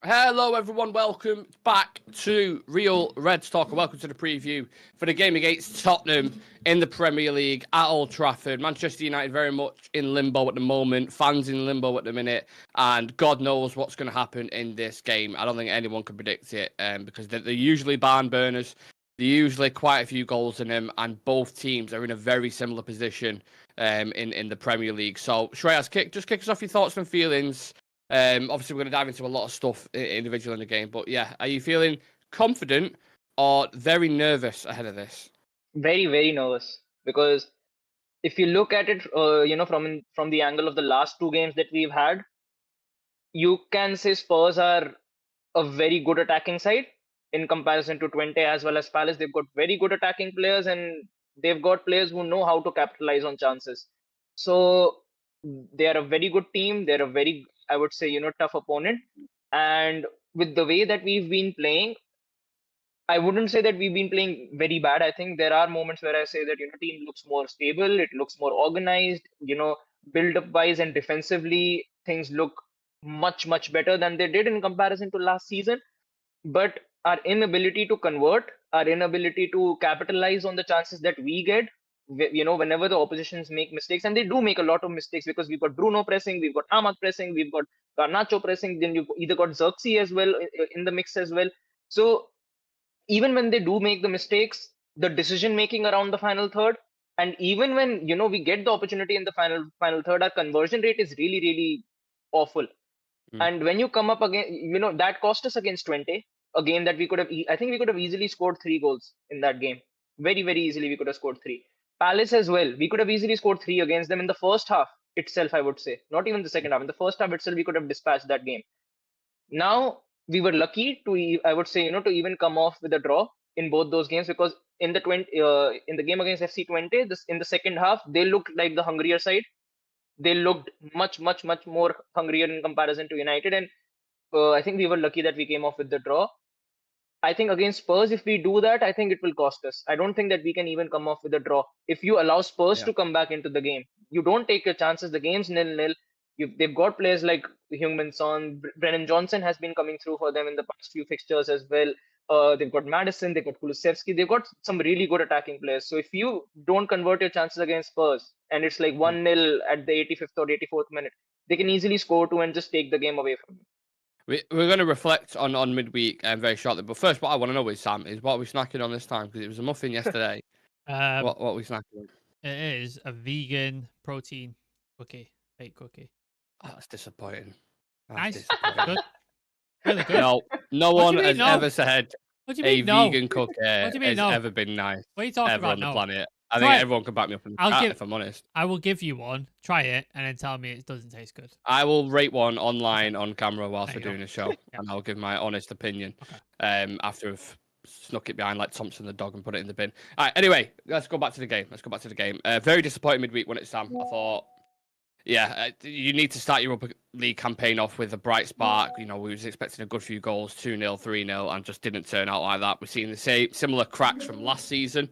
Hello, everyone. Welcome back to Real Reds Talk. Welcome to the preview for the game against Tottenham in the Premier League at Old Trafford. Manchester United very much in limbo at the moment. Fans in limbo at the minute. And God knows what's going to happen in this game. I don't think anyone can predict it because they're usually barn burners. There's usually quite a few goals in them. And both teams are in a very similar position in the Premier League. So, Shreyas, just kick us off your thoughts and feelings. Obviously, we're going to dive into a lot of stuff individual in the game, but yeah, are you feeling confident or very nervous ahead of this? Very, very nervous because if you look at it, from the angle of the last two games that we've had, you can say Spurs are a very good attacking side in comparison to Twente as well as Palace. They've got very good attacking players and they've got players who know how to capitalize on chances. So they are a very good team. They're a very, I would say, tough opponent. And with the way that we've been playing, I wouldn't say that we've been playing very bad. I think there are moments where I say that team looks more stable, it looks more organized, build up wise and defensively things look much better than they did in comparison to last season. But our inability to convert, our inability to capitalize on the chances that we get, whenever the oppositions make mistakes, and they do make a lot of mistakes because we've got Bruno pressing, we've got Ahmad pressing, we've got Garnacho pressing, then you've either got Xerxes as well in the mix as well. So even when they do make the mistakes, the decision making around the final third, and even when we get the opportunity in the final third, our conversion rate is really awful. And when you come up again, that cost us against Twente, a game that we could have. I think we could have easily scored 3 goals in that game. Very easily we could have scored three. Palace as well. We could have easily scored three against them in the first half itself. I would say, not even the second half. In the first half itself, we could have dispatched that game. Now we were lucky to, I would say, to even come off with a draw in both those games because in the game against FC Twente, in the second half, they looked like the hungrier side. They looked much more hungrier in comparison to United, and I think we were lucky that we came off with the draw. I think against Spurs, if we do that, I think it will cost us. I don't think that we can even come off with a draw. If you allow Spurs to come back into the game, you don't take your chances. The game's 0-0. They've got players like Heung-min Son, Brennan Johnson has been coming through for them in the past few fixtures as well. They've got Madison, they've got Kulusevski, they've got some really good attacking players. So if you don't convert your chances against Spurs and it's like 1-0 at the 85th or 84th minute, they can easily score two and just take the game away from you. We're going to reflect on midweek very shortly. But first, what I want to know is, Sam, is what are we snacking on this time? Because it was a muffin yesterday. What are we snacking on? It is a vegan protein cookie, baked cookie. Oh, that's disappointing. Nice. Good. Really good. No one has ever said a vegan cookie has ever been nice. What are you talking about on the planet. I Try think it. everyone can back me up in the chat, if I'm honest. I will give you one. Try it and then tell me it doesn't taste good. I will rate one online on camera whilst we're doing a show, and I'll give my honest opinion after I've snuck it behind like Thompson the dog and put it in the bin. All right, anyway, let's go back to the game. Very disappointed midweek when it's Sam. I thought, you need to start Europa League campaign off with a bright spark. We was expecting a good few goals, 2-0, 3-0, and just didn't turn out like that. We're seeing the similar cracks from last season.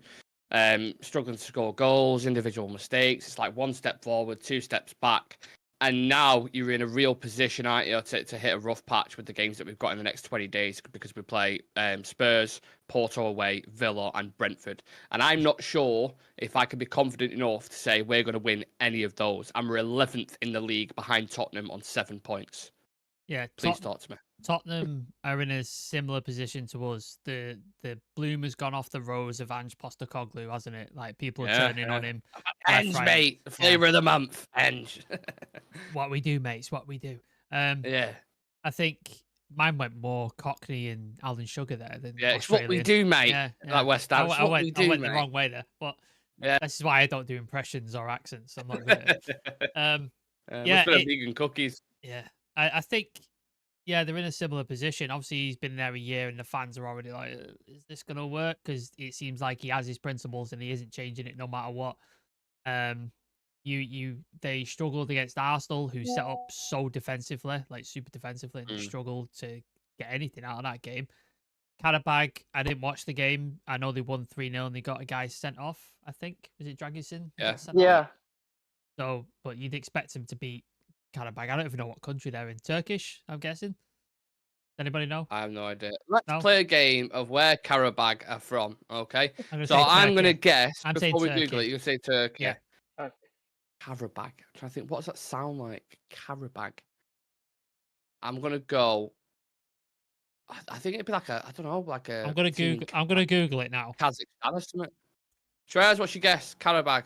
Struggling to score goals, individual mistakes. It's like one step forward, two steps back. And now you're in a real position, aren't you, to hit a rough patch with the games that we've got in the next 20 days because we play Spurs, Porto away, Villa and Brentford. And I'm not sure if I can be confident enough to say we're going to win any of those. And we're 11th in the league behind Tottenham on 7 points. Yeah, please talk to me. Tottenham are in a similar position to us. The bloom has gone off the rose of Ange Postecoglou, hasn't it? Like people are turning on him. Ange, mate, the flavour of the month. Ange. What we do, mate. It's what we do. I think mine went more Cockney and Alan Sugar there than it's what we do, mate. Yeah. Like West Ham. I went the wrong way there, but this is why I don't do impressions or accents. I'm not good at it. Vegan cookies. Yeah, I think. Yeah, they're in a similar position. Obviously, he's been there a year, and the fans are already like, "Is this going to work?" Because it seems like he has his principles and he isn't changing it no matter what. They struggled against Arsenal, who set up so defensively, like super defensively, and struggled to get anything out of that game. Karabag, I didn't watch the game. I know they won 3-0 and they got a guy sent off. I think was it Dragusin? Yeah. So, but you'd expect him to beat Karabag. I don't even know what country they're in. Turkish, I'm guessing. Anybody know? I have no idea. Let's No? play a game of where Karabag are from, okay? So say I'm going to Turkey. guess, I'm saying before we Turkey. Google it, you say Turkey. Yeah. Karabag. I'm trying to think, what does that sound like? Karabag. I'm going to go... I think it'd be like a, I don't know, like a... I'm gonna Google it now. Kazakhstan or something. Shreyas, what's your guess? Karabag.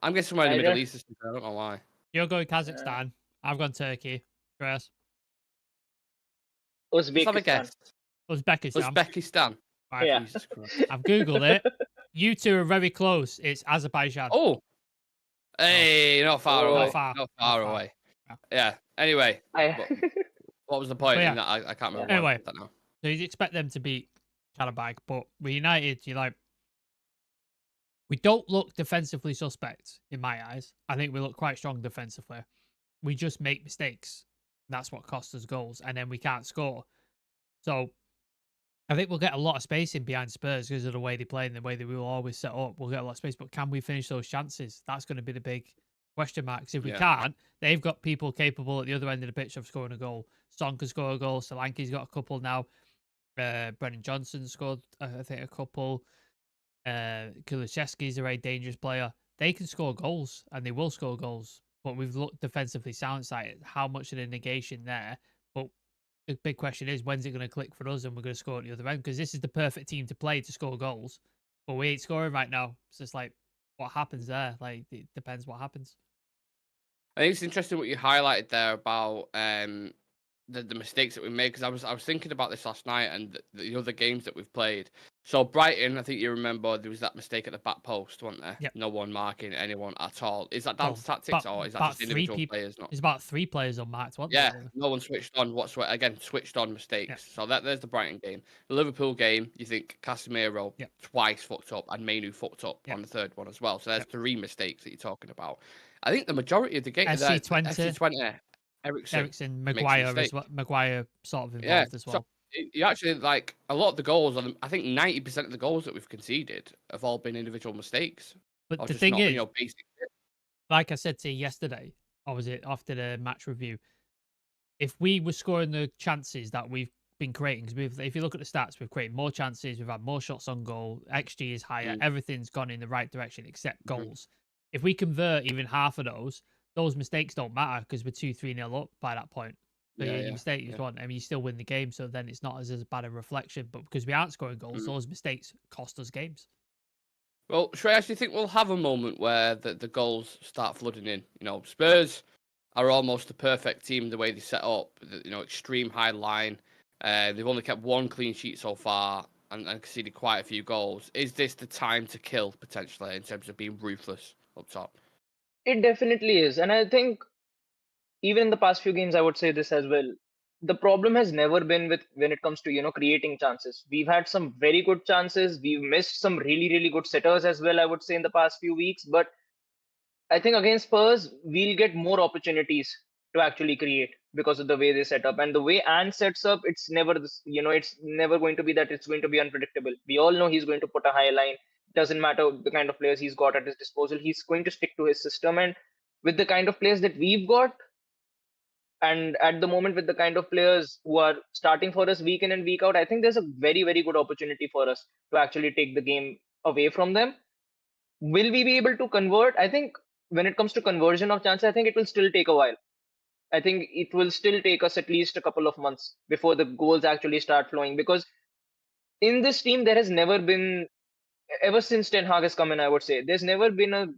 I'm guessing somewhere in the Middle East or something. I don't know why. You're going Kazakhstan. I've gone Turkey. Shreyas. Let's have a guess. Uzbekistan. Uzbekistan. Right. Yeah. Jesus Christ. I've Googled it. You two are very close. It's Azerbaijan. Oh. Hey, not far Oh. away. Not far. Not far away. Yeah. Anyway, what was the point in that? I can't remember. Anyway, that now. So you expect them to beat Karabag, but with United, we don't look defensively suspect in my eyes. I think we look quite strong defensively. We just make mistakes. That's what costs us goals, and then we can't score. So I think we'll get a lot of space in behind Spurs because of the way they play and the way that we will always set up. We'll get a lot of space, but can we finish those chances? That's going to be the big question mark. If we can't, they've got people capable at the other end of the pitch of scoring a goal. Son can score a goal. Solanke's got a couple now. Brennan Johnson scored, I think, a couple. Kulusevski's a very dangerous player. They can score goals, and they will score goals. But we've looked defensively sound side. How much of the negation there? But the big question is, when's it going to click for us and we're going to score at the other end? Because this is the perfect team to play to score goals. But we ain't scoring right now. It's just like, what happens there? Like, it depends what happens. I think it's interesting what you highlighted there about the mistakes that we made, because I was thinking about this last night and the other games that we've played. So Brighton, I think you remember there was that mistake at the back post, wasn't there? Yep. No one marking anyone at all. Is that down to tactics or is that just individual players? It's about 3 players unmarked, wasn't yeah, it? no one switched on whatsoever. Again, switched on mistakes. Yeah. So there's the Brighton game. The Liverpool game, you think Casemiro twice fucked up and Mainu fucked up on the third one as well. So there's 3 mistakes that you're talking about. I think the majority of the game, FC20, Eriksen, Maguire as well. Maguire sort of involved as well. So you actually, like, a lot of the goals, I think 90% of the goals that we've conceded have all been individual mistakes. But the thing is, like I said to you yesterday, or was it after the match review, if we were scoring the chances that we've been creating, because if you look at the stats, we've created more chances, we've had more shots on goal, XG is higher, everything's gone in the right direction except goals. If we convert even half of those mistakes don't matter because we're 2-3-0 up by that point. So your mistake is one, and you still win the game. So then it's not as bad a reflection. But because we aren't scoring goals, those mistakes cost us games. Well, Shreyas, do you think we'll have a moment where the goals start flooding in? You know, Spurs are almost the perfect team the way they set up. Extreme high line. They've only kept 1 clean sheet so far and conceded quite a few goals. Is this the time to kill potentially in terms of being ruthless up top? It definitely is. And I think even in the past few games, I would say this as well. The problem has never been with when it comes to, creating chances. We've had some very good chances. We've missed some really, really good sitters as well, I would say, in the past few weeks. But I think against Spurs, we'll get more opportunities to actually create because of the way they set up. And the way Ange sets up, it's never it's never going to be that it's going to be unpredictable. We all know he's going to put a high line. Doesn't matter the kind of players he's got at his disposal. He's going to stick to his system. And with the kind of players that we've got, and at the moment with the kind of players who are starting for us week in and week out, I think there's a very, very good opportunity for us to actually take the game away from them. Will we be able to convert? I think when it comes to conversion of chances, I think it will still take a while. I think it will still take us at least a couple of months before the goals actually start flowing. Because in this team, there has never been, ever since Ten Hag has come in, I would say, there's never been a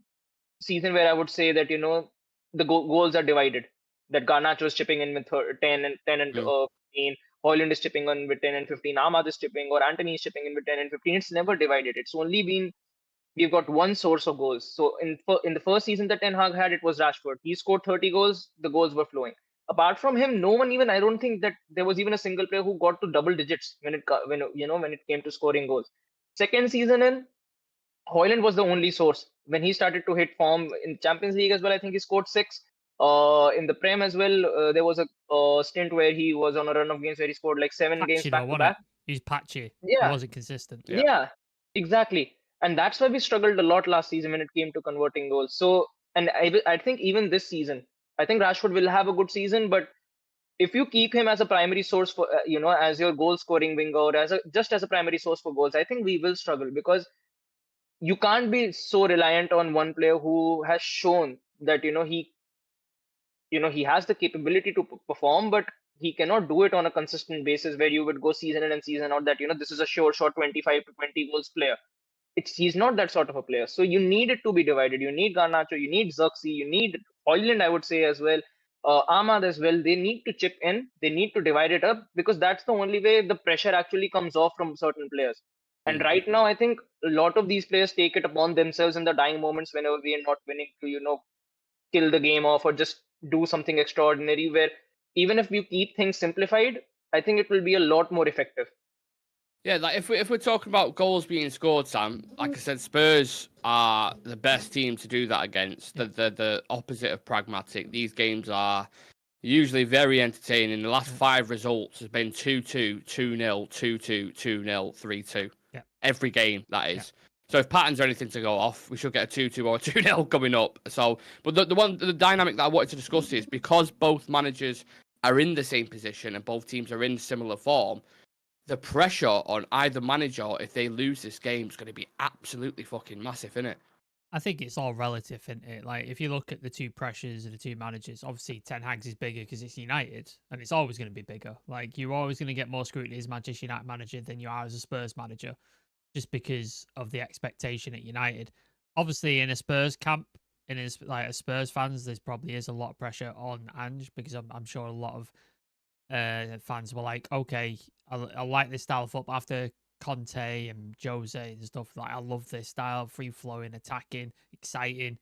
season where I would say that, the goals are divided. That Garnacho is chipping in with 10 and 15. Haaland is chipping in with 10 and 15. Ahmad is chipping, or Antony is chipping in with 10 and 15. It's never divided. It's only been, we've got one source of goals. So in the first season that Ten Hag had, it was Rashford. He scored 30 goals. The goals were flowing. Apart from him, no one even, I don't think that there was even a single player who got to double digits when it came to scoring goals. Second season in, Haaland was the only source. When he started to hit form in Champions League as well, I think he scored 6. In the Prem as well, there was a stint where he was on a run of games where he scored like 7 games back to back. He's patchy. Yeah. He wasn't consistent. Yeah, exactly. And that's why we struggled a lot last season when it came to converting goals. So, and I think even this season, I think Rashford will have a good season, but if you keep him as a primary source for as your goal scoring winger or just as a primary source for goals, I think we will struggle, because you can't be so reliant on one player who has shown that he has the capability to perform, but he cannot do it on a consistent basis where you would go season in and season out that this is a sure shot 25 to 20 goals player. He's not that sort of a player. So you need it to be divided. You need Garnacho, you need Xerxes, you need Hoyland, I would say, as well. Ahmad as well. They need to chip in. They need to divide it up, because that's the only way the pressure actually comes off from certain players. And right now, I think a lot of these players take it upon themselves in the dying moments whenever we are not winning to kill the game off or just do something extraordinary, where even if we keep things simplified, I think it will be a lot more effective. Yeah, like if we're talking about goals being scored, Sam, like I said, Spurs are the best team to do that against. The opposite of pragmatic. These games are usually very entertaining. The last 5 results has been 2-2, 2-0, 2-2, 2-0, 3-2. Yeah. Every game, that is. So if patterns are anything to go off, we should get a 2-2 or a 2-0 coming up. So, but the dynamic that I wanted to discuss is because both managers are in the same position and both teams are in similar form, the pressure on either manager, if they lose this game, is going to be absolutely fucking massive, isn't it? I think it's all relative, isn't it? Like, if you look at the two pressures of the two managers, obviously Ten Hag's is bigger because it's United, and it's always going to be bigger. Like, you're always going to get more scrutiny as Manchester United manager than you are as a Spurs manager, just because of the expectation at United. Obviously, in a Spurs camp, as Spurs fans, there's probably is a lot of pressure on Ange, because I'm sure a lot of fans were like, okay, I like this style of football after Conte and Jose and stuff. Like, I love this style, free flowing, attacking, exciting.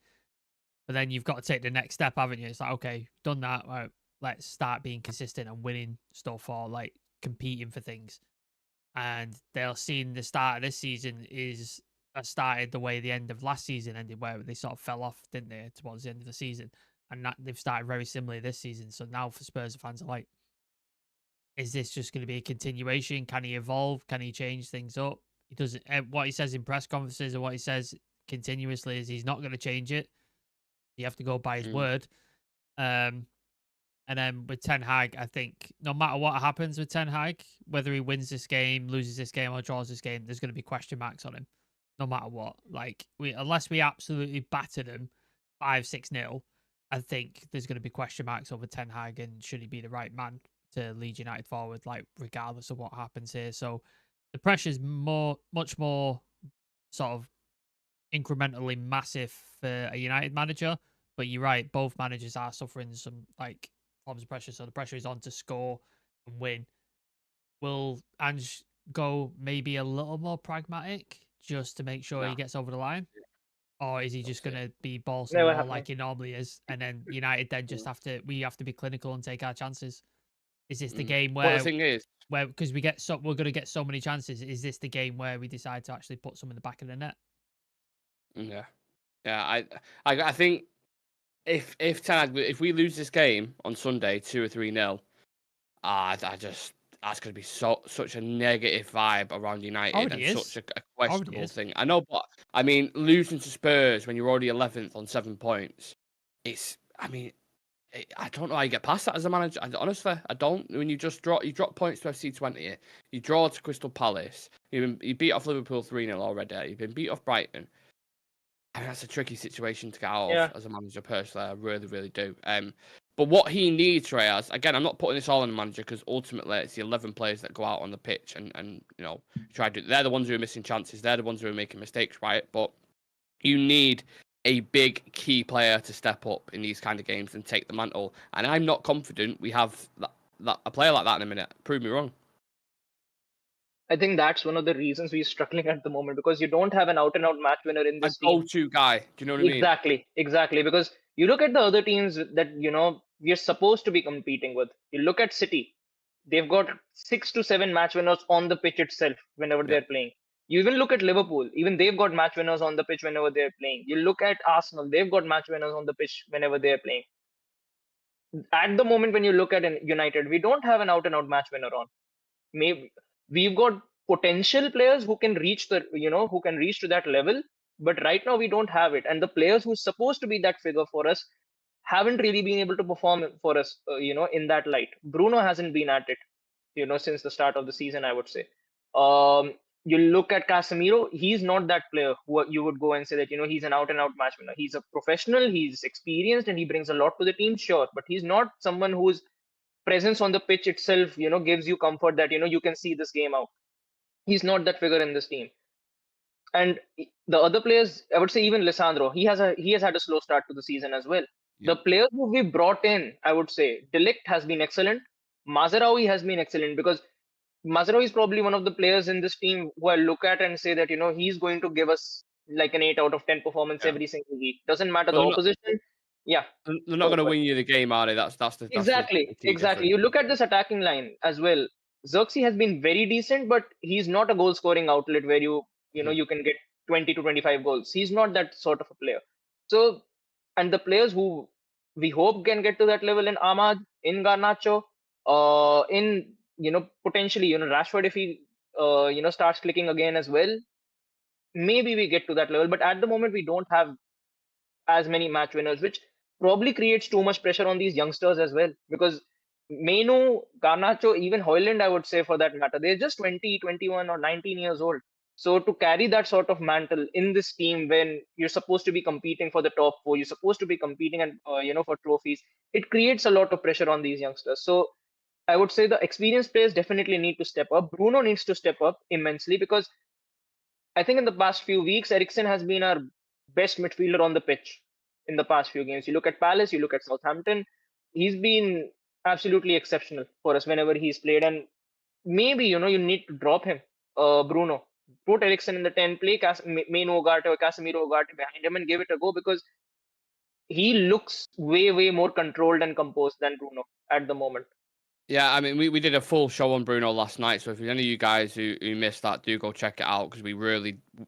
But then you've got to take the next step, haven't you? It's like, okay, done that. Right, let's start being consistent and winning stuff, or like competing for things. And they'll see the start of this season is started the way the end of last season ended, where they sort of fell off, didn't they, towards the end of the season? And that they've started very similarly this season. So now for Spurs fans are like, is this just going to be a continuation? Can he evolve? Can he change things up? He doesn't. What he says in press conferences and what he says continuously is he's not going to change it. You have to go by his word. And then with Ten Hag, I think no matter what happens with Ten Hag, whether he wins this game, loses this game, or draws this game, there's going to be question marks on him, no matter what. Like, unless we absolutely batter them 5-6-0, I think there's going to be question marks over Ten Hag and should he be the right man to lead United forward, like, regardless of what happens here. So the pressure's much more sort of incrementally massive for a United manager. But you're right, both managers are suffering some like forms of pressure. So the pressure is on to score and win. Will Ange go maybe a little more pragmatic just to make sure he gets over the line? Or is he just going to be balls to the wall like he normally is? And then United then just have to be clinical and take our chances? Is this the game where, the thing is, because we're going to get so many chances? Is this the game where we decide to actually put some in the back of the net? Yeah. I think if we lose this game on Sunday 2 or 3-0, that's going to be such a negative vibe around United and such a questionable thing. I know, but I mean, losing to Spurs when you're already 11th on 7 points, I don't know how you get past that as a manager. Honestly, I don't. When you drop points to FC20, you draw to Crystal Palace, you beat off Liverpool 3-0 already, you've been beat off Brighton. I mean, that's a tricky situation to get out of as a manager, personally. I really, really do. But what he needs, Shreyas, again, I'm not putting this all on the manager, because ultimately it's the 11 players that go out on the pitch and try to do. They're the ones who are missing chances. They're the ones who are making mistakes, right? But you need a big key player to step up in these kind of games and take the mantle. And I'm not confident we have a player like that in a minute. Prove me wrong. I think that's one of the reasons we're struggling at the moment, because you don't have an out-and-out match winner in this team. A go-to guy. Do you know what I mean? Exactly. Because you look at the other teams that, we're supposed to be competing with. You look at City. They've got 6 to 7 match winners on the pitch itself whenever they're playing. You even look at Liverpool. Even they've got match winners on the pitch whenever they're playing. You look at Arsenal. They've got match winners on the pitch whenever they're playing. At the moment, when you look at United, we don't have an out-and-out match winner on. Maybe we've got potential players who can reach to that level, but right now we don't have it. And the players who's supposed to be that figure for us, haven't really been able to perform for us, in that light. Bruno hasn't been at it, since the start of the season, I would say. Um, you look at Casemiro, he's not that player who you would go and say that, he's an out and out match winner. He's a professional, he's experienced, and he brings a lot to the team, sure, but he's not someone whose presence on the pitch itself, gives you comfort that, you can see this game out. He's not that figure in this team. And the other players, I would say even Lisandro, he has had a slow start to the season as well. The players who we brought in, I would say, De Ligt has been excellent. Mazraoui has been excellent because Mazraoui is probably one of the players in this team who I look at and say that, he's going to give us like an 8 out of 10 performance every single week. Doesn't matter the opposition. Yeah. They're not going to win you the game, are they? That's exactly. The exactly. You look at this attacking line as well. Xerxes has been very decent, but he's not a goal scoring outlet where you can get 20 to 25 goals. He's not that sort of a player. So, and the players who we hope can get to that level in Ahmad, in Garnacho, in potentially Rashford if he starts clicking again as well. Maybe we get to that level, but at the moment we don't have as many match winners, which probably creates too much pressure on these youngsters as well. Because Menu, Garnacho, even Højlund, I would say for that matter, they're just 20, 21 or 19 years old. So to carry that sort of mantle in this team when you're supposed to be competing for the top four, you're supposed to be competing and for trophies, it creates a lot of pressure on these youngsters. So I would say the experienced players definitely need to step up. Bruno needs to step up immensely because I think in the past few weeks, Eriksen has been our best midfielder on the pitch in the past few games. You look at Palace, you look at Southampton, he's been absolutely exceptional for us whenever he's played. And maybe, you need to drop him, Bruno. Put Eriksen in the 10, play Meno Ugarte or Casemiro Ugarte behind him and give it a go because he looks way, way more controlled and composed than Bruno at the moment. Yeah, I mean, we did a full show on Bruno last night, so if any of you guys who missed that, do go check it out because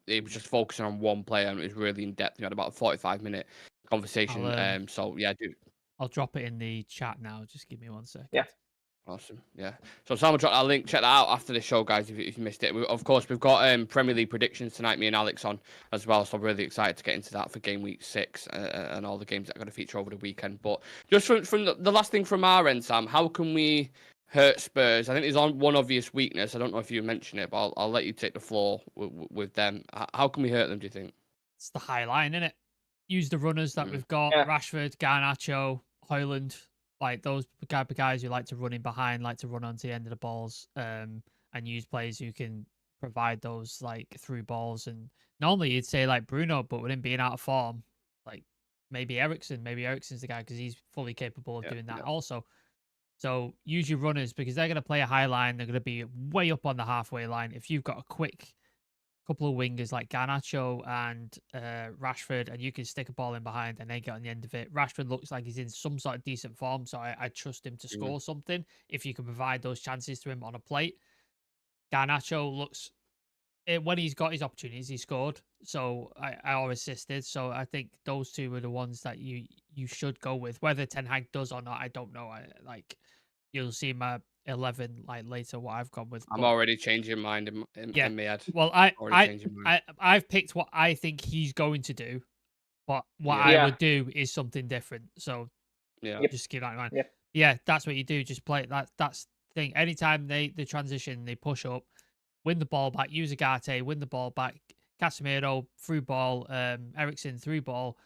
it was just focusing on one player and it was really in depth. We had about a 45-minute conversation. So yeah, I'll drop it in the chat now. Just give me 1 second. Yeah. Awesome. Yeah. So Sam will drop that link. Check that out after the show, guys, if you missed it. Of course, we've got Premier League predictions tonight, me and Alex on as well. So I'm really excited to get into that for game week 6 and all the games that are going to feature over the weekend. But just from the last thing from our end, Sam, how can we hurt Spurs? I think there's one obvious weakness. I don't know if you mentioned it, but I'll let you take the floor with them. How can we hurt them, do you think? It's the high line, isn't it? Use the runners that we've got. Yeah. Rashford, Garnacho, Højlund. Like those type of guys who like to run in behind, like to run onto the end of the balls, and use players who can provide those like through balls. And normally you'd say like Bruno, but with him being out of form, like maybe Eriksen. Maybe Eriksen's the guy because he's fully capable of doing that also. So use your runners because they're going to play a high line. They're going to be way up on the halfway line. If you've got a quick couple of wingers like Garnacho and Rashford, and you can stick a ball in behind and they get on the end of it. Rashford looks like he's in some sort of decent form, so I trust him to score something if you can provide those chances to him on a plate. Garnacho looks, when he's got his opportunities, he scored, so I or assisted. So I think those two are the ones that you should go with. Whether Ten Hag does or not, I don't know. You'll see my 11 like later what I've gone with. I'm already changing mind in my head. Well, I've picked what I think he's going to do, but what I would do is something different. So just keep that in mind. Yeah, that's what you do. Just play that's the thing. Anytime they transition, they push up, win the ball back, use Ugarte, win the ball back, Casemiro through ball, Eriksen through ball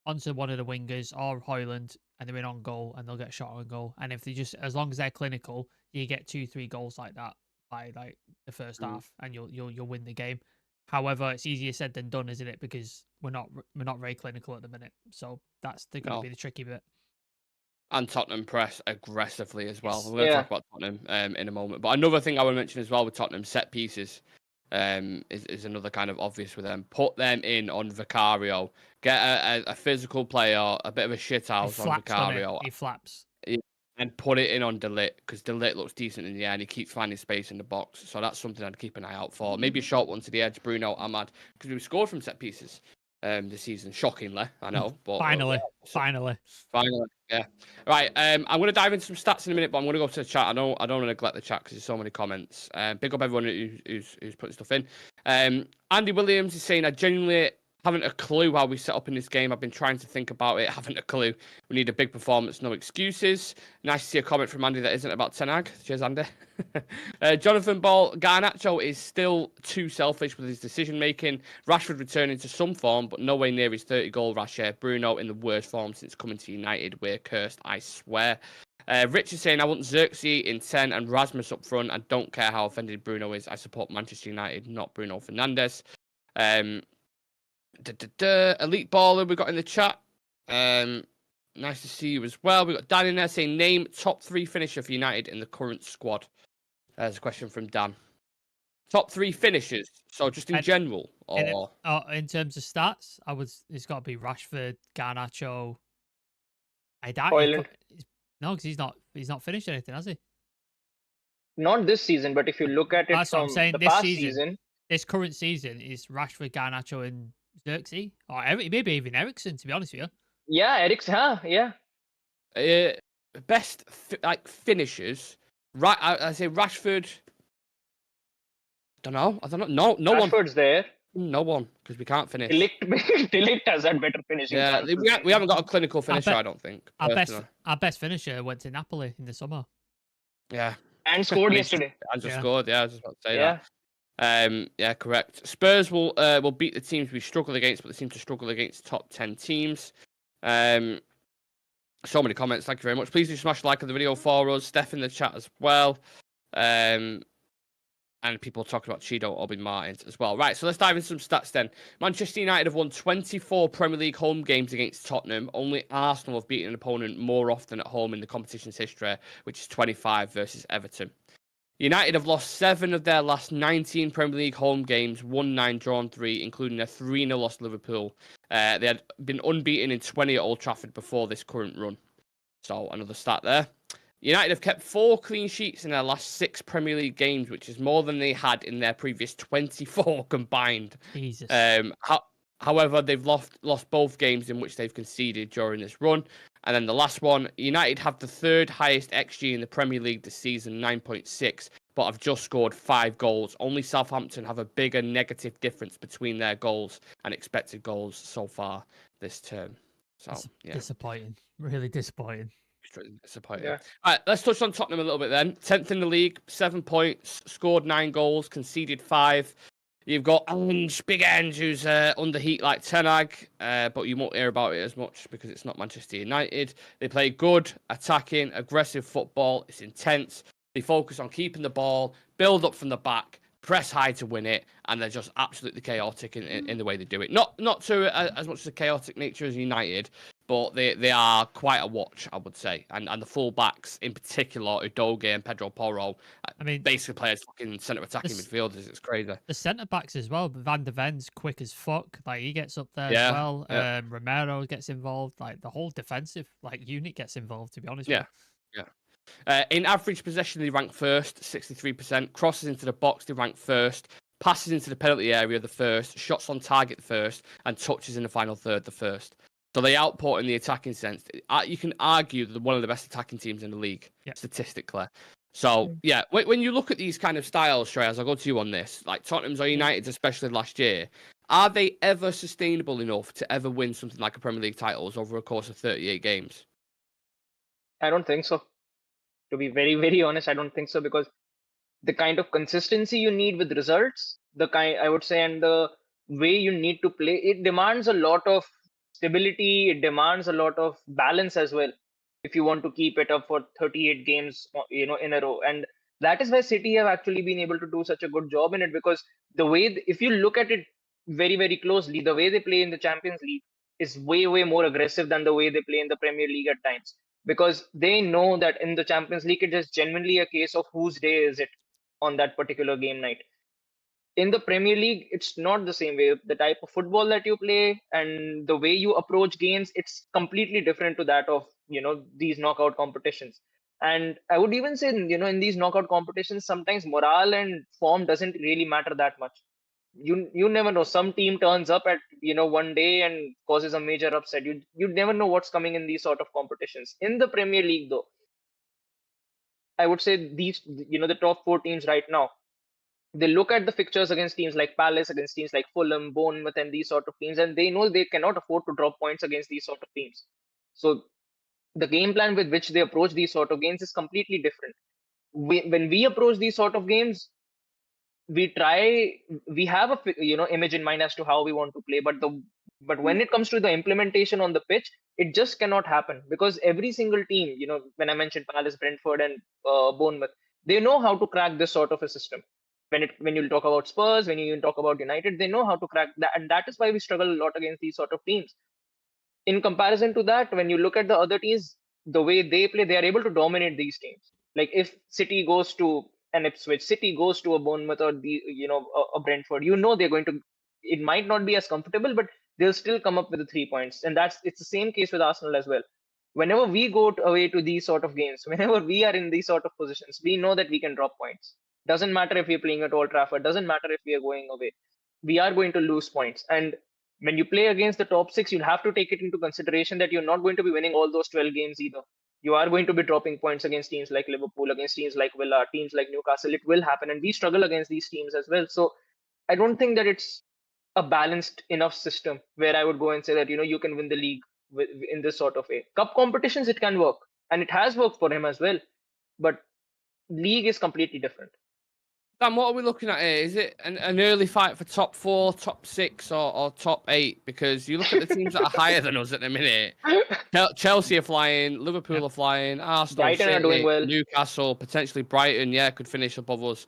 onto one of the wingers or Højlund, and they're in on goal and they'll get a shot on goal. And if they just, as long as they're clinical, you get 2-3 goals like that by like the first half, and you'll win the game. However, it's easier said than done, isn't it? Because we're not very clinical at the minute. So that's going to be the tricky bit. And Tottenham press aggressively as well. We're going to talk about Tottenham in a moment. But another thing I want to mention as well with Tottenham, set pieces is another kind of obvious with them. Put them in on Vicario. Get a physical player, a bit of a shithouse on Vicario. He flaps. And put it in on De Ligt, because De Ligt looks decent in the air and he keeps finding space in the box. So that's something I'd keep an eye out for. Maybe a short one to the edge, Bruno, Ahmad, because we scored from set pieces this season. Shockingly, I know. But Finally. Yeah. Right. I'm going to dive into some stats in a minute, but I'm going to go to the chat. I don't want to neglect the chat because there's so many comments. Big up everyone who's putting stuff in. Andy Williams is saying, I genuinely Haven't a clue how we set up in this game. I've been trying to think about it. Haven't a clue. We need a big performance, no excuses. Nice to see a comment from Andy that isn't about Ten Hag. Cheers, Andy. Jonathan Ball, Garnacho is still too selfish with his decision making. Rashford returning to some form, but nowhere near his 30-goal rash year. Bruno in the worst form since coming to United. We're cursed, I swear. Rich is saying, I want Xerxes in 10 and Rasmus up front. I don't care how offended Bruno is. I support Manchester United, not Bruno Fernandes. Elite Baller we got in the chat. Nice to see you as well. We got Dan in there saying, name top 3 finisher for United in the current squad. There's a question from Dan. Top 3 finishers. So just in general, or in terms of stats, it's got to be Rashford, Garnacho. I doubt. No, because he's not finished anything, has he? Not this season, but if you look at it That's what I'm from saying. the This past season, this current season is Rashford, Garnacho, and Xerxes, or maybe even Eriksen. To be honest with you. Yeah, Eriksen. Yeah. Best finishers. Right, I say Rashford. I don't know. No one. Rashford's there. No one, because we can't finish. Delict has had better finishing. Yeah, we haven't got a clinical finisher, I don't think. Our best finisher went to Napoli in the summer. Yeah. And scored yesterday. And just scored, yeah, I was just about to say that. Yeah, correct. Spurs will beat the teams we struggle against, but they seem to struggle against top 10 teams. So many comments, thank you very much. Please do smash like on the video for us. Steph in the chat as well. And people talking about Chido Obi Martins as well. Right, so let's dive into some stats then. Manchester United have won 24 Premier League home games against Tottenham. Only Arsenal have beaten an opponent more often at home in the competition's history, which is 25 versus Everton. United have lost 7 of their last 19 Premier League home games, won 9, drawn 3, including a 3-0 loss to Liverpool. They had been unbeaten in 20 at Old Trafford before this current run. So another stat there. United have kept 4 clean sheets in their last 6 Premier League games, which is more than they had in their previous 24 combined. Jesus. However, they've lost both games in which they've conceded during this run. And then the last one, United have the 3rd highest XG in the Premier League this season, 9.6, but have just scored 5 goals. Only Southampton have a bigger negative difference between their goals and expected goals so far this term. So, yeah. Disappointing. Really disappointing. Disappointing. Yeah. All right, let's touch on Tottenham a little bit then. 10th in the league, 7 points, scored 9 goals, conceded 5. You've got Big Ange, who's under heat like Ten Hag, but you won't hear about it as much because it's not Manchester United. They play good, attacking, aggressive football. It's intense. They focus on keeping the ball, build up from the back, press high to win it, and they're just absolutely chaotic in the way they do it. Not to as much as a chaotic nature as United, but they are quite a watch, I would say. And the full-backs, in particular, Udogie and Pedro Porro, basically play as fucking centre-attacking midfielders. It's crazy. The centre-backs as well, Van de Ven's quick as fuck. Like, he gets up there as well. Yeah. Romero gets involved. Like, the whole defensive unit gets involved, to be honest with you. Yeah. In average possession, they rank first, 63%. Crosses into the box, they rank first. Passes into the penalty area, the first. Shots on target, the first. And touches in the final third, the first. So they output in the attacking sense. You can argue they're one of the best attacking teams in the league, statistically. So, yeah, when you look at these kind of styles, Shreyas, I'll go to you on this. Like Tottenham's or United's, especially last year, are they ever sustainable enough to ever win something like a Premier League titles over a course of 38 games? I don't think so. To be very, very honest, I don't think so, because the kind of consistency you need with results, I would say, and the way you need to play, it demands a lot of stability. It demands a lot of balance as well if you want to keep it up for 38 games in a row. And that is why City have actually been able to do such a good job in it, because the way, if you look at it very, very closely, the way they play in the Champions League is way, way more aggressive than the way they play in the Premier League at times, because they know that in the Champions League it is genuinely a case of whose day is it on that particular game night. In the Premier League, it's not the same way. The type of football that you play and the way you approach games, it's completely different to that of, these knockout competitions. And I would even say, in these knockout competitions, sometimes morale and form doesn't really matter that much. You never know. Some team turns up at, one day and causes a major upset. You never know what's coming in these sort of competitions. In the Premier League, though, I would say these, the top 4 teams right now, they look at the fixtures against teams like Palace, against teams like Fulham, Bournemouth, and these sort of teams, and they know they cannot afford to drop points against these sort of teams. So the game plan with which they approach these sort of games is completely different. When we approach these sort of games, we have a image in mind as to how we want to play, but when it comes to the implementation on the pitch, it just cannot happen, because every single team, when I mentioned Palace, Brentford, and Bournemouth, they know how to crack this sort of a system. When you talk about Spurs, when you talk about United, they know how to crack that, and that is why we struggle a lot against these sort of teams. In comparison to that, when you look at the other teams, the way they play, they are able to dominate these teams. Like if City goes to an Ipswich, City goes to a Bournemouth or a Brentford, they're going to. It might not be as comfortable, but they'll still come up with the 3 points, and it's the same case with Arsenal as well. Whenever we go away to these sort of games, whenever we are in these sort of positions, we know that we can drop points. Doesn't matter if we're playing at Old Trafford. Doesn't matter if we are going away. We are going to lose points, and when you play against the top six, you'll have to take it into consideration that you're not going to be winning all those 12 games either. You are going to be dropping points against teams like Liverpool, against teams like Villa, teams like Newcastle. It will happen, and we struggle against these teams as well. So I don't think that it's a balanced enough system where I would go and say that you can win the league in this sort of way. Cup competitions, it can work, and it has worked for him as well, but league is completely different. Dan, what are we looking at here? Is it an early fight for top 4, top 6, or top 8? Because you look at the teams that are higher than us at the minute. Chelsea are flying, Liverpool are flying, Arsenal, Brighton City, are doing well. Newcastle, potentially Brighton, could finish above us.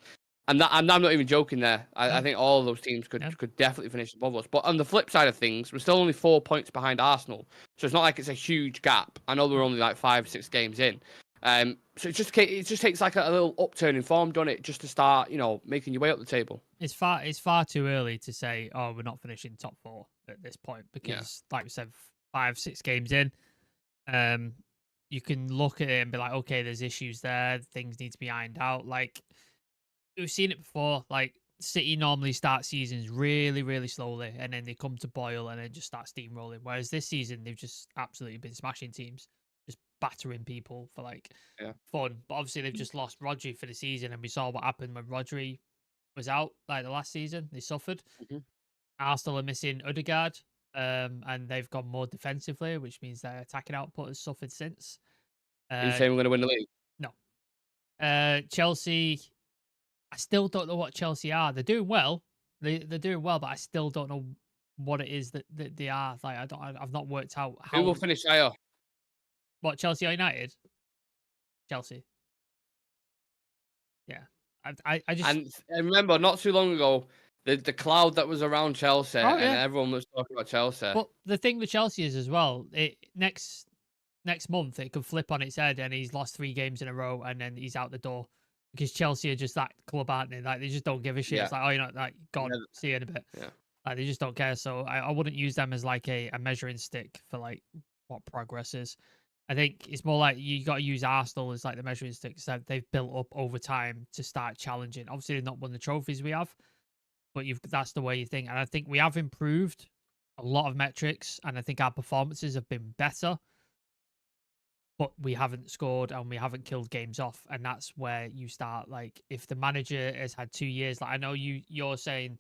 And I'm not even joking there. I think all of those teams could definitely finish above us. But on the flip side of things, we're still only 4 points behind Arsenal. So it's not like it's a huge gap. I know we're only like 5-6 games in. So it just takes like a little upturn in form, doesn't it, just to start, making your way up the table. It's far too early to say, oh, we're not finishing top 4 at this point, because like we said, 5-6 games in, you can look at it and be like, okay, there's issues there, things need to be ironed out. Like we've seen it before. Like City normally start seasons really, really slowly, and then they come to boil and then just start steamrolling. Whereas this season, they've just absolutely been smashing teams, battering people for fun. But obviously they've just lost Rodri for the season, and we saw what happened when Rodri was out like the last season. They suffered. Arsenal are missing Odegaard, and they've gone more defensively, which means their attacking output has suffered since. Are you saying we're going to win the league? No. Chelsea, I still don't know what Chelsea are. They're doing well. They're doing well, but I still don't know what it is that they are. Like I've not worked out how. Who will finish higher? What, Chelsea or United? Chelsea. Yeah. I just... And remember, not too long ago, the cloud that was around Chelsea, and everyone was talking about Chelsea. But the thing with Chelsea is as well, next month it could flip on its head, and he's lost 3 games in a row, and then he's out the door, because Chelsea are just that club, aren't they? Like they just don't give a shit. Yeah. It's like, oh, you're not like God, see you in a bit. Yeah. Like they just don't care. So I wouldn't use them as like a measuring stick for like what progress is. I think it's more like you got to use Arsenal as like the measuring sticks that they've built up over time to start challenging. Obviously, they've not won the trophies we have, but that's the way you think. And I think we have improved a lot of metrics, and I think our performances have been better, but we haven't scored and we haven't killed games off. And that's where you start. Like if the manager has had 2 years, like I know you're saying,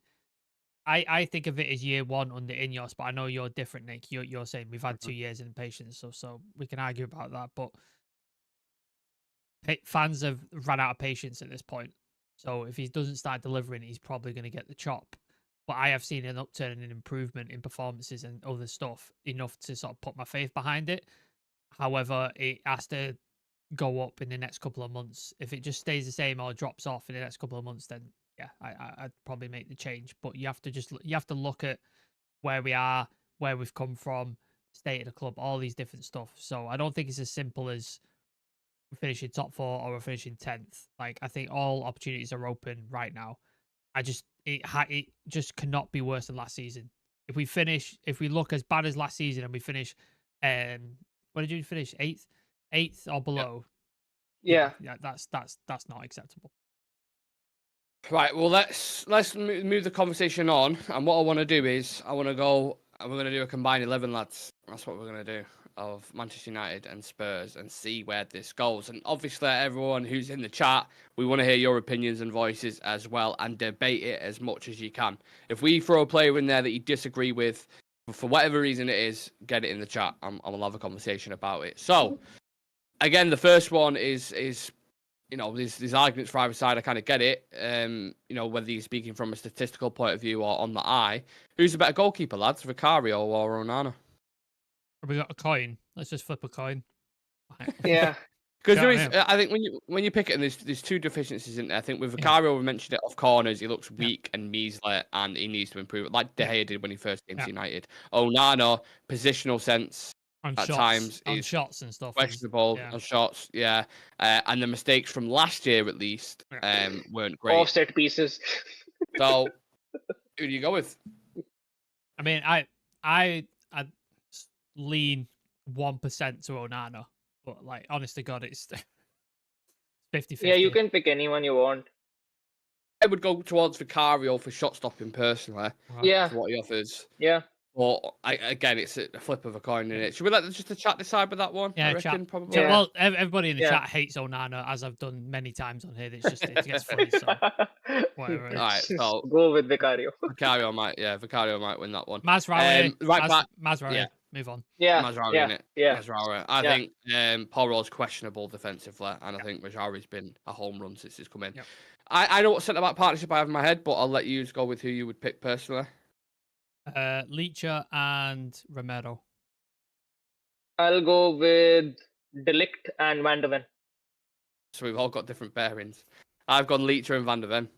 I think of it as year 1 under Ineos, but I know you're different, Nick. You're saying we've had 2 years in patience, so we can argue about that. But fans have run out of patience at this point. So if he doesn't start delivering, he's probably going to get the chop. But I have seen an upturn and an improvement in performances and other stuff enough to sort of put my faith behind it. However, it has to go up in the next couple of months. If it just stays the same or drops off in the next couple of months, then I'd probably make the change. But you have to look at where we are, where we've come from, state of the club, all these different stuff. So I don't think it's as simple as we're finishing top 4 or we're finishing 10th. Like I think all opportunities are open right now. It just cannot be worse than last season. If we look as bad as last season and we finish, what did you finish? 8th or below? Yeah. That's not acceptable. Right, well, let's move the conversation on. And what I want to do is we're going to do a combined 11, lads. That's what we're going to do. of Manchester United and Spurs and see where this goes. And obviously, everyone who's in the chat, we want to hear your opinions and voices as well and debate it as much as you can. If we throw a player in there that you disagree with, for whatever reason it is, get it in the chat and we'll have a conversation about it. So, again, the first one is there's arguments for either side. I kind of get it. Whether you're speaking from a statistical point of view or on the eye. Who's the better goalkeeper, lads? Vicario or Onana? Have we got a coin? Let's just flip a coin. Yeah. Because there is, I think when you pick it, there's two deficiencies in there. I think with Vicario, we mentioned it off corners. He looks weak and measly, and he needs to improve it, like De Gea did when he first came to United. Onana, positional sense on at shots, times on is shots and stuff. questionable on shots. And the mistakes from last year at least weren't great. Offset pieces. So who do you go with? I mean, I lean 1% to Onana, but like, honest to God, it's 50-50. Yeah, you can pick anyone you want. I would go towards Vicario for shot stopping personally. Yeah. For what he offers. Yeah. But again, it's a flip of a coin in it. Should we let just the chat decide with that one? Yeah, I reckon, chat. probably. Yeah. Well, everybody in the chat hates Onana, as I've done many times on here. It's just it gets funny. So whatever. All right, so go with Vicario. Vicario might win that one. Mazraoui, right back. Mazraoui. Yeah. Move on. Yeah. Mazraoui in it. Yeah. Mazraoui. I think Porro's questionable defensively, and I think Mazraoui's been a home run since he's come in. Yep. I know what centre back partnership I have in my head, but I'll let you go with who you would pick personally. Leacher and Romero. I'll go with De Ligt and Van de Ven. So we've all got different bearings. I've gone Leacher and Van de Ven.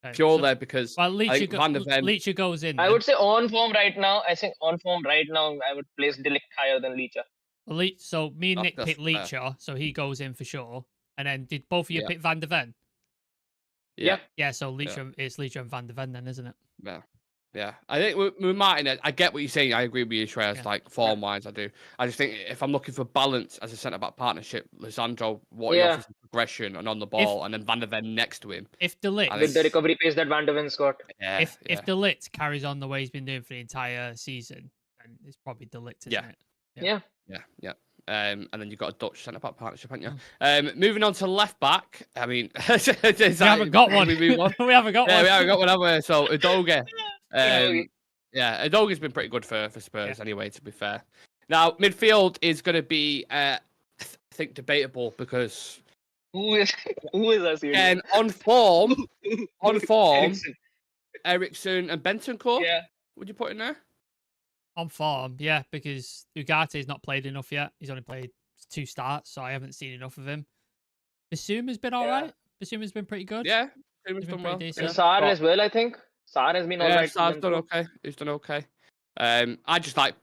Okay, Purely because Leacher goes in. I would say on form right now. I think on form right now, I would place De Ligt higher than Leacher. Well, so me and Nick picked Leacher, so he goes in for sure. And then did both of you pick Van de Ven? Yeah. Yeah, so Leacher, it's Leacher and Van de Ven then, isn't it? Yeah. Yeah, I think with Martin, I get what you're saying. I agree with you, Shreyas. Like form-wise, I do. I just think if I'm looking for balance as a centre-back partnership, Lisandro, what he offers in progression and on the ball, and then Van de Ven next to him. If De Ligt with the recovery pace that Van de Ven's got, if De Ligt carries on the way he's been doing for the entire season, then it's probably De Ligt, isn't it? Yeah. And then you've got a Dutch centre-back partnership, haven't you? Moving on to left-back. I mean, we haven't got one. We haven't got one. Yeah, we haven't got one, have we? So Udogie. Udogie's been pretty good for Spurs anyway, to be fair. Now, midfield is going to be, I think, debatable because... Who is us here? And on form, Eriksen and Bentancur, would you put in there? On form, yeah, because Ugate's not played enough yet. He's only played 2 starts, so I haven't seen enough of him. Basuma's been all right. Basuma's been pretty good. Yeah, he's done well. And Sarr as well, I think. Sarr has been all right. Sarr's done okay. He's done okay. I just like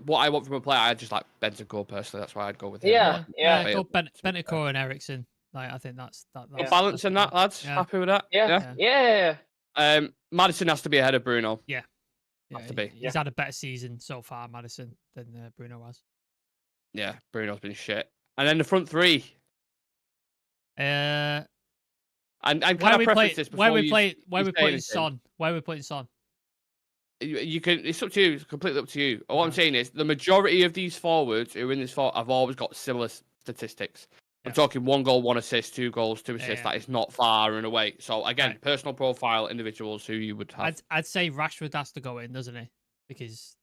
what I want from a player. I just like Bentancur personally. That's why I'd go with him. Go Bentancur and Eriksen. Like, I think that's balance in that, lads. Happy with that? Yeah. Maddison has to be ahead of Bruno. Yeah. Have to be. He's had a better season so far, Maddison, than Bruno has. Yeah, Bruno's been shit. And then the front three. And can I preface this before where we putting Son? Where are we putting Son? You can. It's up to you. It's completely up to you. All I'm saying is the majority of these forwards who are in this forward have always got similar statistics. I'm talking 1 goal, 1 assist, 2 goals, 2 assists. That is not far and away. So again, personal profile, individuals who you would have. I'd say Rashford has to go in, doesn't he? Because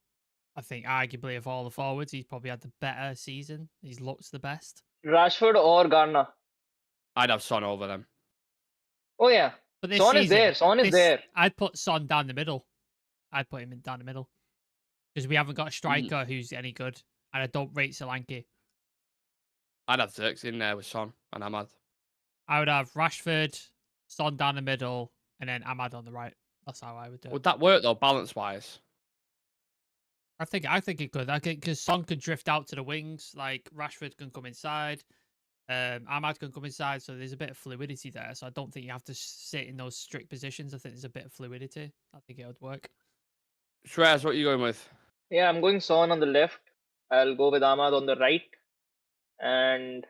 I think arguably of all the forwards, he's probably had the better season. He's looked the best. Rashford or Garner? I'd have Son over them. Oh yeah, but this Son season, is there. I'd put Son down the middle. I'd put him down the middle because we haven't got a striker who's any good, and I don't rate Solanke. I'd have Xerxes in there with Son and Ahmad. I would have Rashford, Son down the middle, and then Ahmad on the right. That's how I would do it. Would that work though, balance-wise? I think it could. I think because Son could drift out to the wings, like Rashford can come inside, Ahmad can come inside. So there's a bit of fluidity there. So I don't think you have to sit in those strict positions. I think there's a bit of fluidity. I think it would work. Shreyas, what are you going with? Yeah, I'm going Son on the left. I'll go with Ahmad on the right. And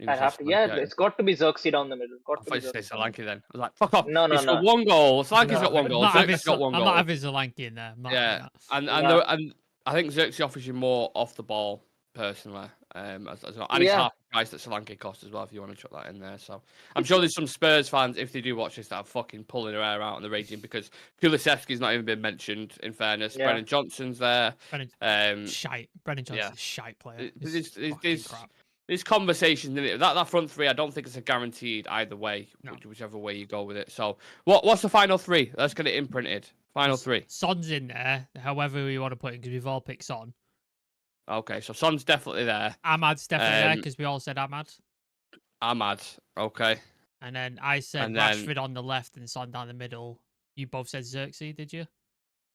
I have to, it's got to be Xerxes down the middle. I thought you said Solanke then. I was like, fuck off. No. He's got 1 goal. Solanke's got 1 goal. Xerxes got 1 goal. I'm not having Solanke in there. And I think Xerxes offers you more off the ball personally. And it's half the price that Solanke cost as well, if you want to chuck that in there. So I'm sure there's some Spurs fans, if they do watch this, that are fucking pulling their hair out on the raging because Kulusevski's not even been mentioned. In fairness, Brennan Johnson's there. Shite. Brennan Johnson's a shite player. There's conversations in it. That front three, I don't think it's a guaranteed either way, whichever way you go with it. So what's the final three? Let's get it imprinted. Final three. Son's in there, however we want to put it, because we've all picked Son. Okay, so Son's definitely there. Ahmad's definitely there because we all said Ahmad. Ahmad, okay. And then I said Rashford on the left and Son down the middle. You both said Xerxes, did you?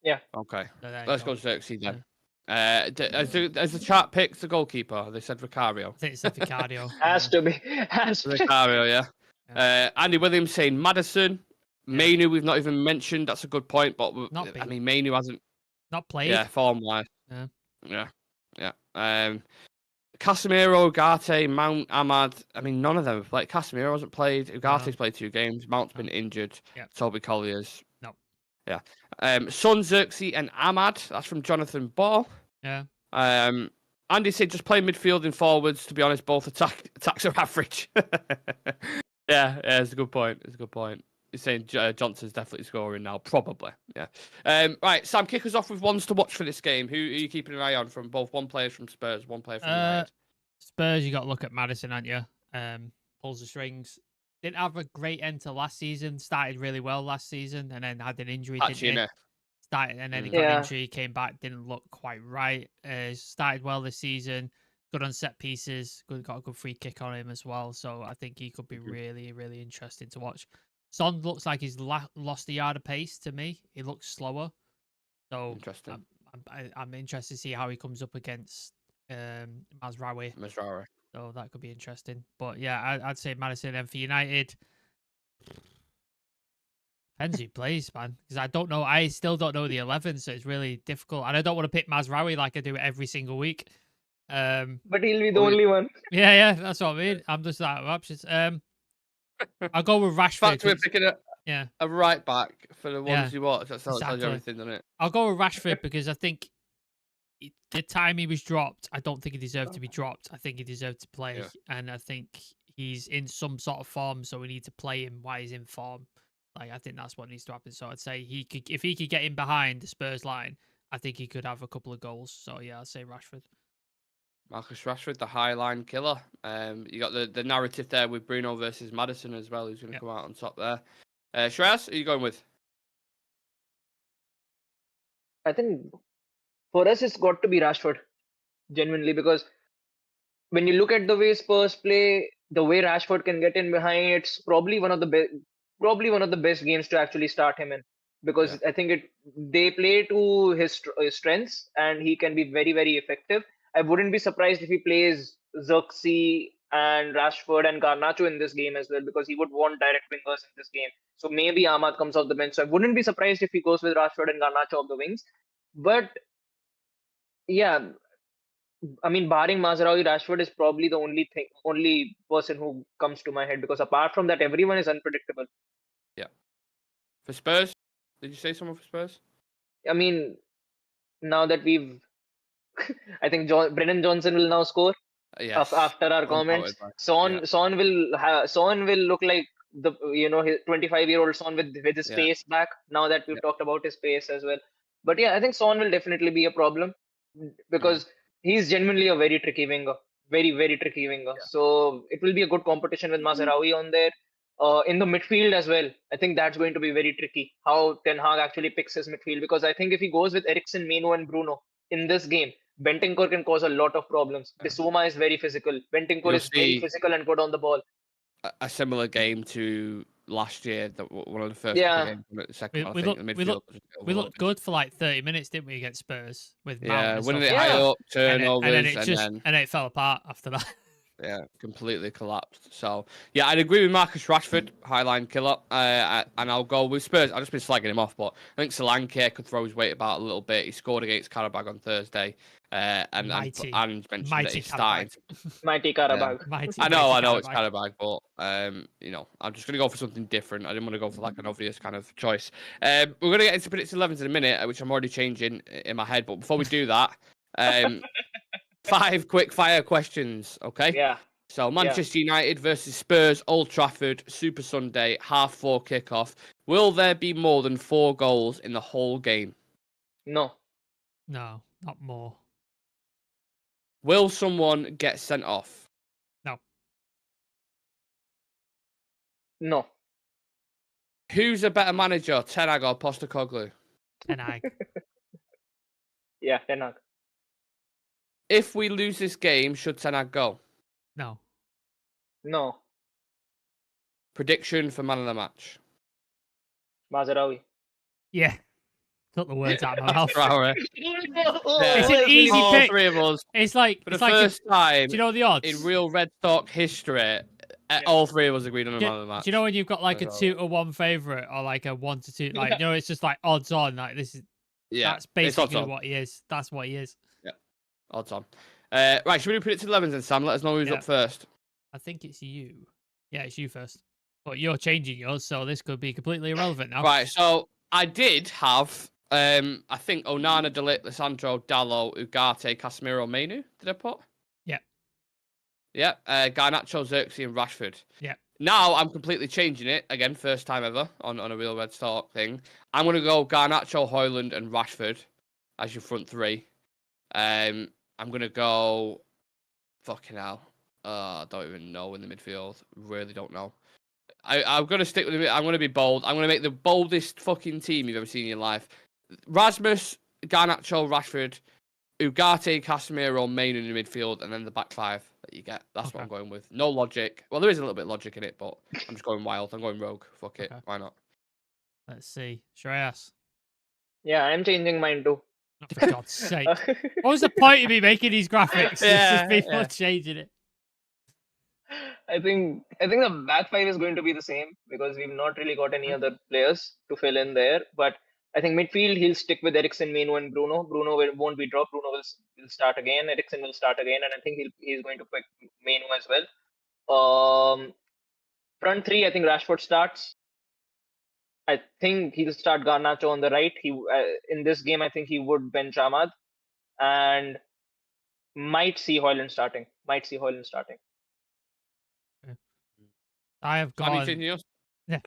Yeah. Okay. So let's go Xerxes then. Has the chart picked the goalkeeper? They said Vicario. I think it said Vicario. Has to be. Vicario, yeah. Andy Williams saying Maddison. Mainu, we've not even mentioned. That's a good point, but Mainu hasn't played. Yeah, form-wise. Yeah. Casemiro, Ugarte, Mount, Ahmad. None of them have played. Casemiro hasn't played. Ugarte's played 2 games. Mount's been injured. Yep. Toby Collier's. No. Yeah. Son, Xerxes, and Ahmad. That's from Jonathan Ball. Yeah. Andy said just play midfield and forwards. To be honest, both attacks are average. Yeah, it's a good point. He's saying Johnson's definitely scoring now. Probably. Yeah. Right, Sam, kick us off with ones to watch for this game. Who are you keeping an eye on from both? One player from Spurs, one player from United. Spurs, you got to look at Maddison, aren't you? Pulls the strings. Didn't have a great end to last season. Started really well last season and then had an injury. Started and then he got an injury, came back, didn't look quite right. Started well this season. Good on set pieces. Got a good free kick on him as well. So I think he could be really, really interesting to watch. Son looks like he's lost a yard of pace to me. He looks slower. So interesting. I'm interested to see how he comes up against Mazraoui. So that could be interesting. But yeah, I'd say Maddison. And for United, depends who plays, man. Because I don't know. I still don't know the 11, so it's really difficult. And I don't want to pick Mazraoui like I do every single week. But he'll be the only one. Yeah, that's what I mean. I'm just out of options. I'll go with Rashford. In fact, we're picking a right back for the ones you watch. That tells you everything, doesn't it? I'll go with Rashford because I think the time he was dropped, I don't think he deserved to be dropped. I think he deserved to play. Yeah. And I think he's in some sort of form, so we need to play him while he's in form. I think that's what needs to happen. So I'd say if he could get in behind the Spurs line, I think he could have a couple of goals. So yeah, I'd say Rashford. Marcus Rashford, the high line killer. You got the narrative there with Bruno versus Maddison as well, who's going to come out on top there. Shreyas, who are you going with? I think for us, it's got to be Rashford, genuinely, because when you look at the way Spurs play, the way Rashford can get in behind, it's probably one of the best games to actually start him in, because I think they play to his strengths and he can be very, very effective. I wouldn't be surprised if he plays Xerxes and Rashford and Garnacho in this game as well, because he would want direct wingers in this game. So maybe Ahmad comes off the bench. So I wouldn't be surprised if he goes with Rashford and Garnacho off the wings. But yeah, barring Mazraoui, Rashford is probably the only person who comes to my head, because apart from that, everyone is unpredictable. Yeah. For Spurs, did you say someone for Spurs? Now that we've I think Brennan Johnson will now score. Yes. After our comments, Son will look like the his 25-year-old Son with his pace back. Now that we've talked about his pace as well, but yeah, I think Son will definitely be a problem because he's genuinely a very tricky winger, very, very tricky winger. Yeah. So it will be a good competition with Mazraoui on there. In the midfield as well, I think that's going to be very tricky. How Ten Hag actually picks his midfield, because I think if he goes with Eriksen, Mainu, and Bruno in this game, Bentancur can cause a lot of problems. Bissouma is very physical. Bentancur is very physical and good on the ball. A similar game to last year, one of the first games. The second we looked good for like 30 minutes, didn't we, against Spurs? With winning it high up, turnovers, and then it fell apart after that. Yeah, completely collapsed. So, yeah, I'd agree with Marcus Rashford, highline killer. And I'll go with Spurs. I've just been slagging him off, but I think Solanke could throw his weight about a little bit. He scored against Karabag on Thursday. And mentioned that he's starting. Mighty Karabag. Yeah. I know it's Karabag, but I'm just gonna go for something different. I didn't want to go for like an obvious kind of choice. We're gonna get into predicted 11s in a minute, which I'm already changing in my head. But before we do that, 5 quick fire questions, okay? Yeah. So Manchester United versus Spurs, Old Trafford, Super Sunday, 4:30 kickoff. Will there be more than 4 goals in the whole game? No. No, not more. Will someone get sent off? No. No. Who's a better manager, Ten Hag or Postecoglou? Ten Hag. Yeah, Ten Hag. If we lose this game, should Ten Hag go? No. No. Prediction for man of the match. Mazarawi. Yeah. Took the words out of my mouth. Traore. It's an easy All pick. 3 of us. It's like For the first time do you know the odds? in real Red Sox history, all 3 of us agreed on a man of the match. Do you know when you've got like a 2-1 favorite or like a 1-2? Like you know, it's just like odds on. Like this is that's basically what he is. That's what he is. Yeah, odds on. Right, should we do predicted 11s then, Sam? Let us know who's up first. I think it's you. Yeah, it's you first. But you're changing yours, so this could be completely irrelevant now. Right, so I did have, I think Onana, De Ligt, Lissandro, Dallo, Ugarte, Casemiro, Mainu. Did I put? Yeah. Yeah, Garnacho, Xerxes, and Rashford. Yeah. Now I'm completely changing it again, first time ever on a real Red Star thing. I'm gonna go Garnacho, Højlund, and Rashford as your front 3. I'm gonna go fucking hell. I don't even know in the midfield. Really don't know. I'm gonna stick with it. I'm gonna be bold. I'm gonna make the boldest fucking team you've ever seen in your life. Rasmus, Garnacho, Rashford, Ugarte, Casemiro, Main in the midfield, and then the back 5 that you get. That's what I'm going with. No logic. Well, there is a little bit of logic in it, but I'm just going wild. I'm going rogue. Fuck it. Why not? Let's see. Shreyas. Yeah, I'm changing mine too. Oh, for God's sake. What was the point of me making these graphics? Yeah, People changing it. I think the back 5 is going to be the same because we've not really got any other players to fill in there. But I think midfield he'll stick with Eriksen, Mainu, and Bruno. Bruno won't be dropped. Bruno will start again. Eriksen will start again, and I think he's going to pick Mainu as well. Front 3, I think Rashford starts. I think he'll start Garnacho on the right. He in this game, I think he would bench Ahmad, and might see Højlund starting. I have gone. Yeah.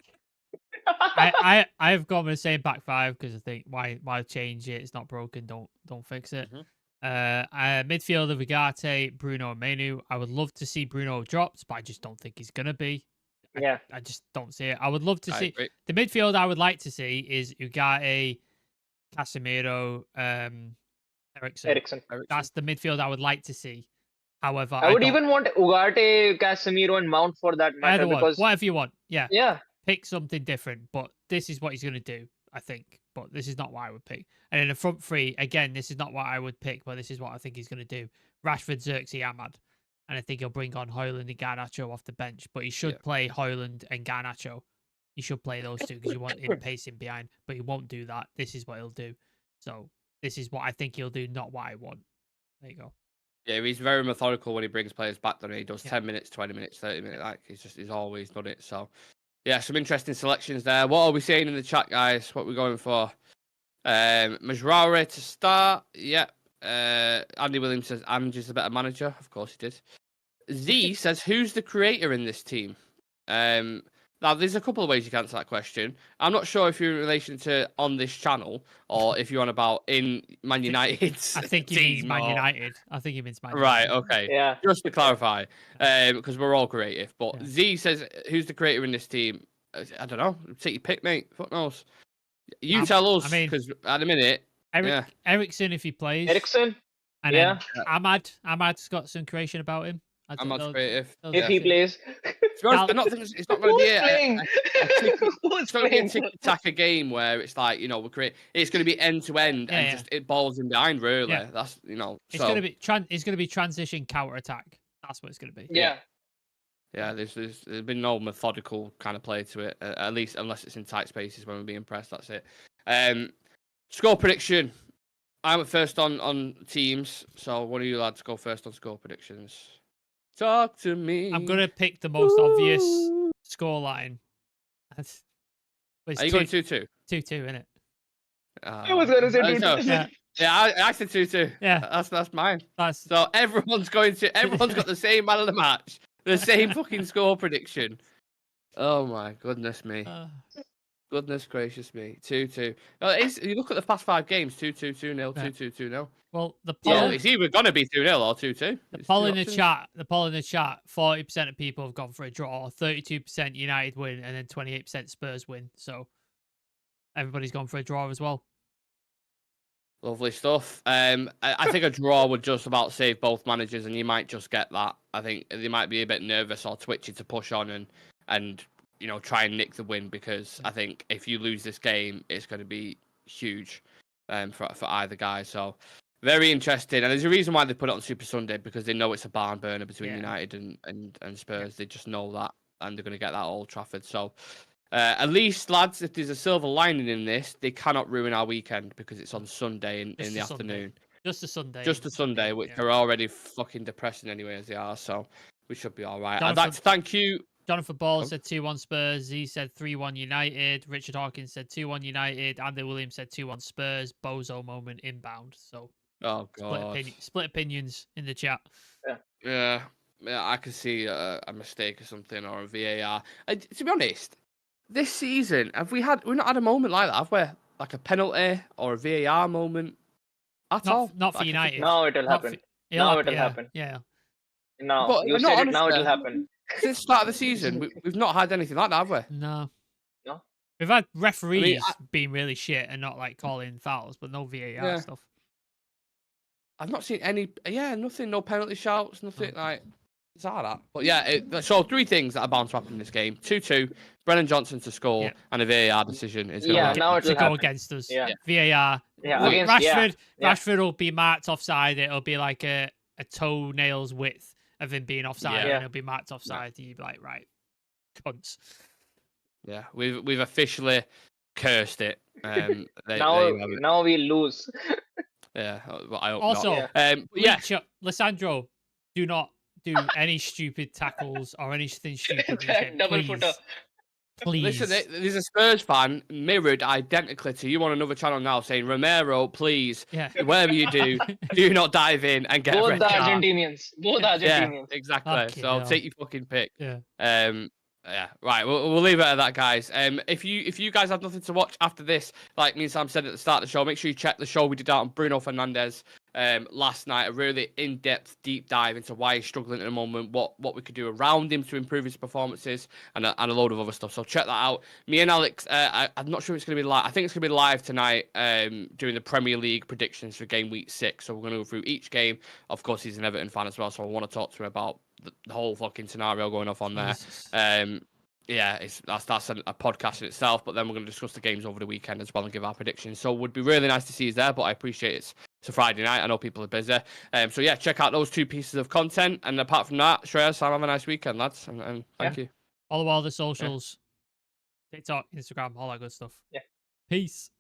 I have gone with the same back 5 because I think why change it? It's not broken. Don't fix it. Midfield of Ugarte, Bruno, and Mainu. I would love to see Bruno dropped, but I just don't think he's gonna be. I just don't see it. I would love to see the midfield. I would like to see is Ugarte, Casemiro, Eriksen. That's the midfield I would like to see. However, I would even want Ugarte, Casemiro, and Mount for that matter. Because whatever you want, yeah, pick something different. But this is what he's going to do, I think. But this is not what I would pick. And in the front 3, again, this is not what I would pick, but this is what I think he's going to do. Rashford, Xerxes, Ahmad. And I think he'll bring on Højlund and Garnacho off the bench. But he should play Højlund and Garnacho. He should play those 2 because you want him pacing behind. But he won't do that. This is what he'll do. So this is what I think he'll do, not what I want. There you go. Yeah, he's very methodical when he brings players back. He does 10 minutes, 20 minutes, 30 minutes. Like he's always done it. So yeah, some interesting selections there. What are we saying in the chat, guys? What are we going for? Majraure to start. Yeah. Andy Williams says Ange's a better manager. Of course he did. Z says, who's the creator in this team? Now, there's a couple of ways you can answer that question. I'm not sure if you're in relation to on this channel or if you're on about in Man United's I think he means Man United. I think he means Man United. Right, okay. Yeah. Just to clarify, because we're all creative. But Z says, who's the creator in this team? I don't know. Take your pick, mate. Fuck knows. You tell us, because at the minute... Eriksen, if he plays. Eriksen? And then Ahmad's got some creation about him. Ahmad's creative. If he plays. To be honest, it's not going to be it's not going to be a tick-tack game where it's like, it's going to be end-to-end and just it balls in behind, really. Yeah. That's, It's going to be transition counter-attack. That's what it's going to be. Yeah. Yeah, there's been no methodical kind of play to it, at least unless it's in tight spaces when we're being pressed. That's it. Score prediction. I'm first on teams, so one of you lads go first on score predictions. Talk to me. I'm going to pick the most obvious scoreline. Are you going 2-2? 2-2, innit? I was going to say 2-2. Yeah, I said 2-2. Yeah, that's mine. that's So everyone's got the same man of the match, the same fucking score prediction. Oh my goodness me. Goodness gracious me. 2-2. You look at the past 5 games, 2-2, 2-0, 2-2, 2-0. well, the So poll, it's either gonna be 2-0 or 2-2. the poll in the chat, 40% of people have gone for a draw, 32% United win, and then 28% Spurs win. So everybody's gone for a draw as well. Lovely stuff. I think a draw would just about save both managers, and you might just get that. I think they might be a bit nervous or twitchy to push on and try and nick the win, because I think if you lose this game, it's going to be huge for either guy. So very interesting, and there's a reason why they put it on Super Sunday, because they know it's a barn burner between United and Spurs. They just know that, and they're going to get that at Old Trafford. So. At least, lads, if there's a silver lining in this, they cannot ruin our weekend because it's on Sunday in the afternoon. Just a Sunday. Just a Sunday, which are already fucking depressing anyway as they are, so we should be all right. I'd like to thank you. Jonathan Ball said 2-1 Spurs. He said 3-1 United. Richard Hawkins said 2-1 United. Andy Williams said 2-1 Spurs. Bozo moment inbound. So, oh god, split opinions in the chat. Yeah, I can see a mistake or something, or a VAR. To be honest, this season, we've not had a moment like that, have we? Like a penalty or a VAR moment at all? Not for United. Now it'll happen. Now it'll happen. Yeah. Now but you said it. Now it'll happen. Since the start of the season, we've not had anything like that, have we? No. No. We've had referees being really shit and not like calling fouls, but no VAR stuff. I've not seen any. Yeah, nothing. No penalty shouts. Nothing like. It's all that. But yeah, so 3 things that are bound to happen in this game: 2-2, Brennan Johnson to score, and a VAR decision is going to go against us. Yeah. VAR. Yeah, against Rashford. Rashford will be marked offside. It'll be like a toenail's width of him being offside, and it'll be marked offside. You'd be like, right, cunts. Yeah, we've officially cursed it. Now we lose. Yeah, well, I hope also, not. Lissandro, do not do any stupid tackles or anything stupid. Double footer. Please. Listen, there's a Spurs fan mirrored identically to you on another channel now saying, Romero, please, whatever you do, do not dive in and get both a red the card. Argentinians. Both Argentinians. Yeah, exactly. So take your fucking pick. Yeah. Yeah, right. We'll leave it at that, guys. If you guys have nothing to watch after this, like me and Sam said at the start of the show, make sure you check the show we did out on Bruno Fernandes last night. A really in-depth, deep dive into why he's struggling at the moment, what we could do around him to improve his performances, and a load of other stuff. So check that out. Me and Alex, I'm not sure it's going to be live. I think it's going to be live tonight, doing the Premier League predictions for game week 6. So we're going to go through each game. Of course, he's an Everton fan as well, so I want to talk to him about the whole fucking scenario going off on there. Yeah, that's a podcast in itself, but then we're going to discuss the games over the weekend as well and give our predictions. So it would be really nice to see you there, but I appreciate it's a Friday night. I know people are busy. So yeah, check out those 2 pieces of content. And apart from that, Shreyas, Sam, have a nice weekend, lads. And thank you. Follow all the socials. TikTok, Instagram, all that good stuff. Yeah. Peace.